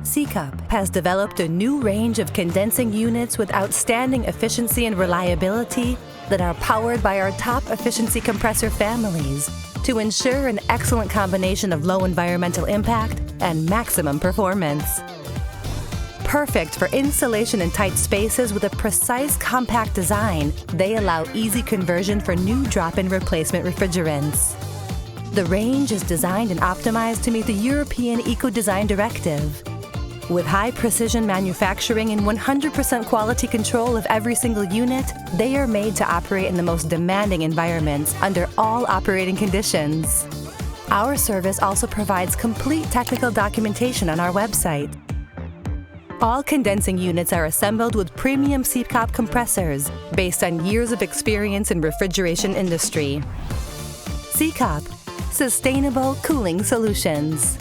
Secop has developed a new range of condensing units with outstanding efficiency and reliability that are powered by our top efficiency compressor families to ensure an excellent combination of low environmental impact and maximum performance. Perfect for installation in tight spaces with a precise, compact design, they allow easy conversion for new drop-in replacement refrigerants. The range is designed and optimized to meet the European Ecodesign Directive. With high-precision manufacturing and 100% quality control of every single unit, they are made to operate in the most demanding environments under all operating conditions. Our service also provides complete technical documentation on our website. All condensing units are assembled with premium Secop compressors based on years of experience in refrigeration industry. Secop, sustainable cooling solutions.